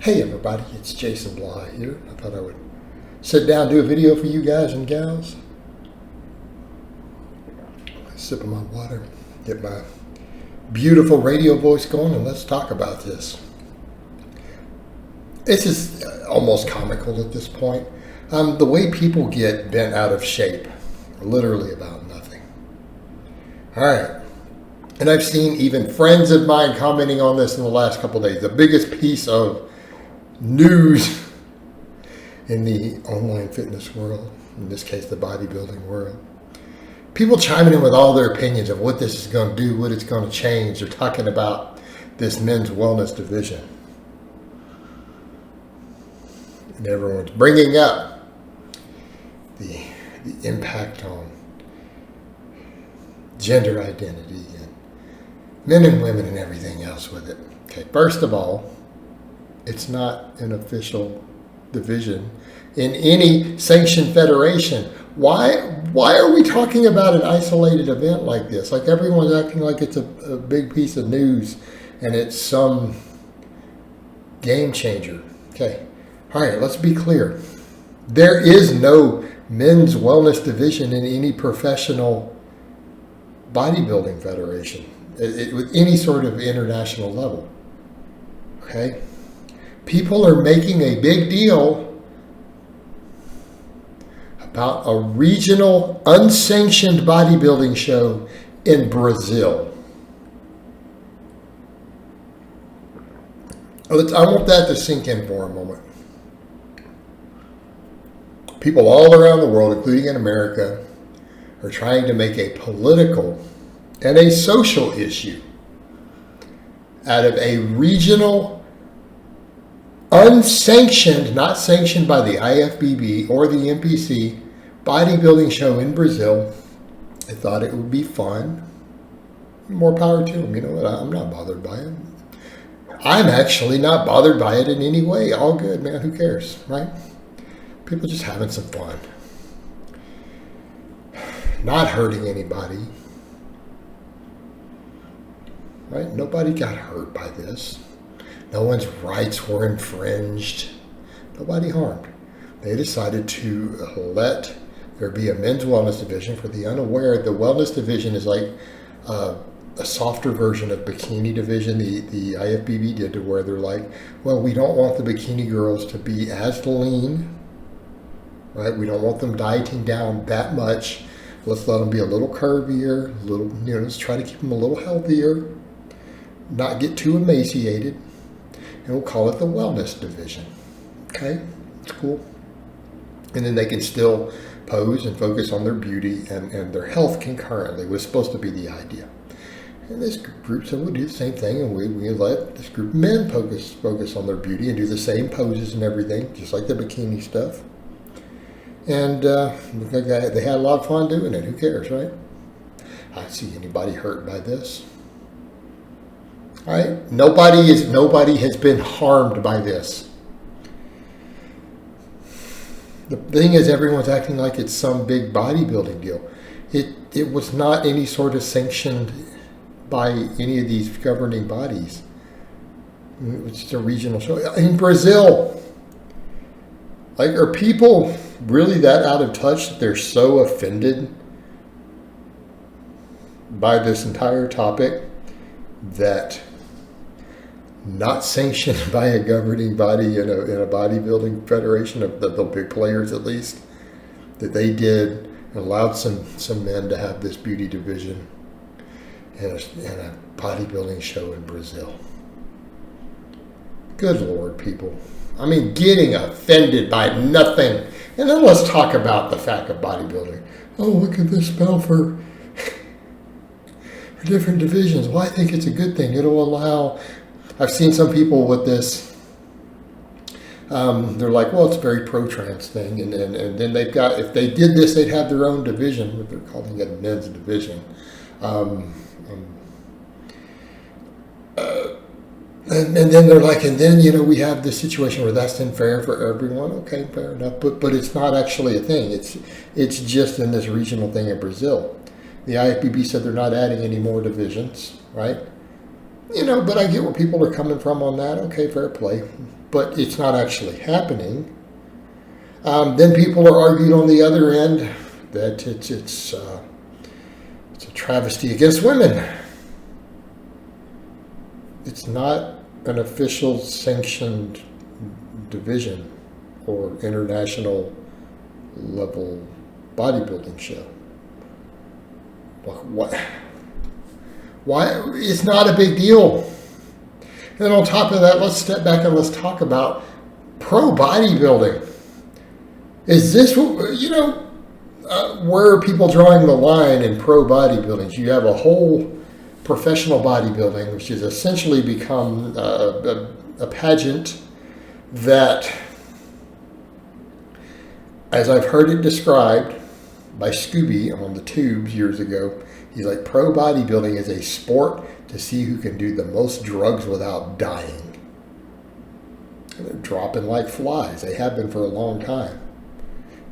Hey everybody, it's Jason Blaha here. I thought I would sit down and do a video for you guys and gals. Sip of my water, get my beautiful radio voice going, and let's talk about this. This is almost comical at this point. The way people get bent out of shape, literally about nothing. All right. And I've seen even friends of mine commenting on this in the last couple of days. The biggest piece of news in the online fitness world, in this case the bodybuilding world. People chiming in with all their opinions of what this is going to do, what it's going to change. They're talking about this men's wellness division. And everyone's bringing up the impact on gender identity and men and women and everything else with it. Okay, first of all, it's not an official division in any sanctioned federation. Why are we talking about an isolated event like this? Like everyone's acting like it's a big piece of news and it's some game changer. Okay. All right, let's be clear. There is no men's wellness division in any professional bodybuilding federation with any sort of international level. Okay. People are making a big deal about a regional unsanctioned bodybuilding show in Brazil. I want that to sink in for a moment. People all around the world, including in America, are trying to make a political and a social issue out of a regional unsanctioned, not sanctioned by the IFBB or the NPC, bodybuilding show in Brazil. I thought it would be fun. More power to them. You know what? I'm not bothered by it. I'm actually not bothered by it in any way. All good, man. Who cares, right? People just having some fun. Not hurting anybody. Right? Nobody got hurt by this. No one's rights were infringed. Nobody harmed. They decided to let there be a men's wellness division. For the unaware, the wellness division is like a softer version of bikini division. The IFBB did, to where they're like, well, we don't want the bikini girls to be as lean, right? We don't want them dieting down that much. Let's let them be a little curvier, let's try to keep them a little healthier, not get too emaciated. And we'll call it the wellness division. Okay, it's cool. And then they can still pose and focus on their beauty and their health concurrently. Was supposed to be the idea. And this group said we'll do the same thing, and we let this group of men focus on their beauty and do the same poses and everything, just like the bikini stuff. And they had a lot of fun doing it. Who cares, right? I don't see anybody hurt by this. All right? Nobody has been harmed by this. The thing is, everyone's acting like it's some big bodybuilding deal. It was not any sort of sanctioned by any of these governing bodies. It was just a regional show in Brazil. Like, are people really that out of touch that they're so offended by this entire topic that not sanctioned by a governing body in a bodybuilding federation of the big players, at least, that they did and allowed some men to have this beauty division in a bodybuilding show in Brazil? Good Lord, people. I mean, getting offended by nothing. And then let's talk about the fact of bodybuilding. Oh, look at this spell for different divisions. Well, I think it's a good thing. It'll allow... I've seen some people with this, they're like, well, it's a very pro-trans thing. And then they've got, if they did this, they'd have their own division, but they're calling it a men's division. And then they're like, and then, we have this situation where that's unfair for everyone. Okay, fair enough. But it's not actually a thing. It's just in this regional thing in Brazil. The IFBB said they're not adding any more divisions, right? But I get where people are coming from on that. Okay, fair play. but it's not actually happening. Then people are arguing on the other end that it's a travesty against women. It's not an official sanctioned division or international level bodybuilding show. What? Why? It's not a big deal. And then on top of that, let's step back and let's talk about pro bodybuilding. Is this what, where are people drawing the line in pro bodybuilding? You have a whole professional bodybuilding, which has essentially become a pageant that, as I've heard it described by Scooby on the tubes years ago, he's like, pro bodybuilding is a sport to see who can do the most drugs without dying. And they're dropping like flies. They have been for a long time.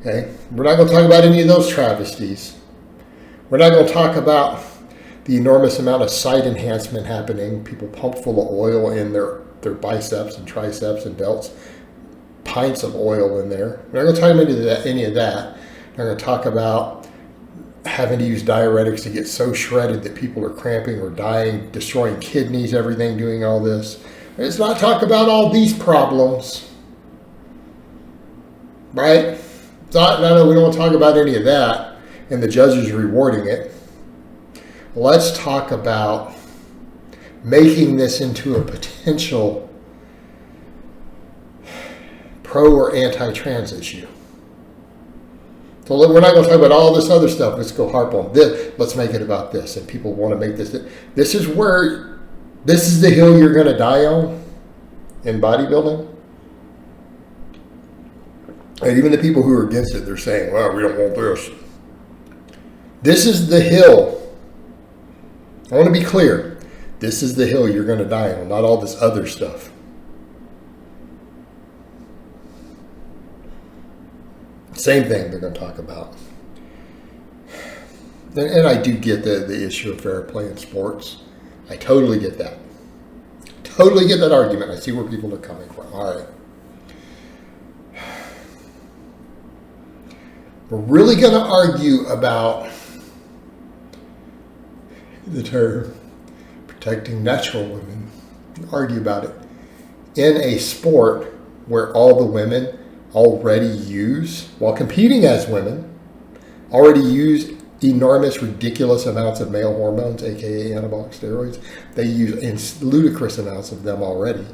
Okay? We're not going to talk about any of those travesties. We're not going to talk about the enormous amount of site enhancement happening. People pump full of oil in their biceps and triceps and belts. Pints of oil in there. We're not going to talk about any of that. We're going to talk about having to use diuretics to get so shredded that people are cramping or dying, destroying kidneys, everything, doing all this. Let's not talk about all these problems. Right? No, we don't want to talk about any of that. And the judges rewarding it. Let's talk about making this into a potential pro or anti-trans issue. So we're not going to talk about all this other stuff. Let's go harp on this. Let's make it about this. And people want to make this. This is the hill you're going to die on in bodybuilding. And even the people who are against it, they're saying, well, we don't want this. This is the hill. I want to be clear. This is the hill you're going to die on, not all this other stuff. Same thing they're going to talk about. And I do get the issue of fair play in sports. I totally get that. Totally get that argument. I see where people are coming from. All right. We're really going to argue about the term protecting natural women. Argue about it in a sport where all the women already use, while competing as women, already use enormous, ridiculous amounts of male hormones, aka anabolic steroids. They use ludicrous amounts of them already.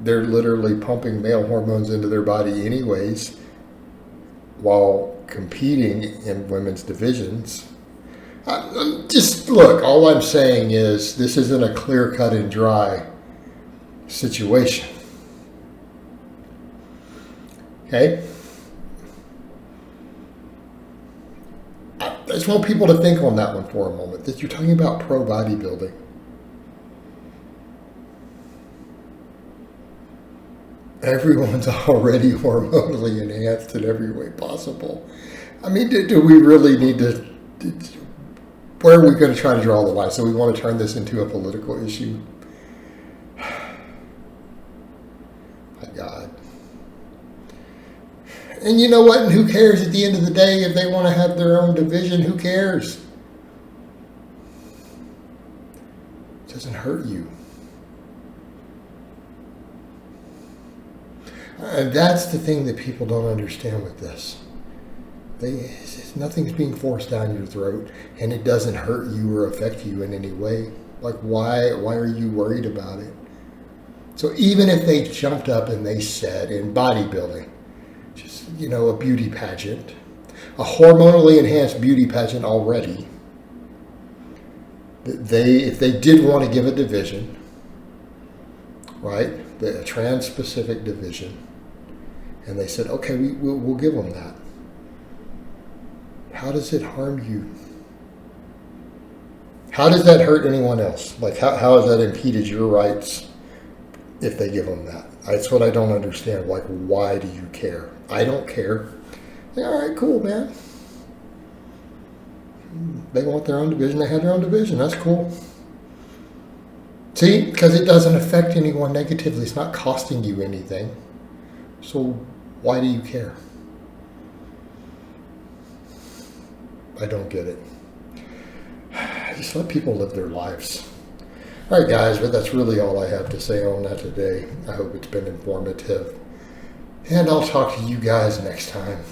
They're literally pumping male hormones into their body anyways while competing in women's divisions. Just look, all I'm saying is this isn't a clear cut and dry situation. Okay? I just want people to think on that one for a moment, that you're talking about pro bodybuilding. Everyone's already hormonally enhanced in every way possible. I mean, do we really need to... Where are we going to try to draw the line? So we want to turn this into a political issue? My God. And you know what? And who cares at the end of the day if they want to have their own division? Who cares? It doesn't hurt you. And that's the thing that people don't understand with this. Nothing's being forced down your throat, and it doesn't hurt you or affect you in any way. Like, why are you worried about it? So even if they jumped up and they said in bodybuilding, just, a beauty pageant, a hormonally enhanced beauty pageant already, if they did want to give a division, right, a trans-specific division, and they said, okay, we'll give them that. How does it harm you? How does that hurt anyone else? Like, how has that impeded your rights if they give them that? That's what I don't understand. Like, why do you care? I don't care. Like, all right, cool, man. They want their own division. They had their own division. That's cool. See, because it doesn't affect anyone negatively. It's not costing you anything. So why do you care? I don't get it. Just let people live their lives. All right, guys, but that's really all I have to say on that today. I hope it's been informative. And I'll talk to you guys next time.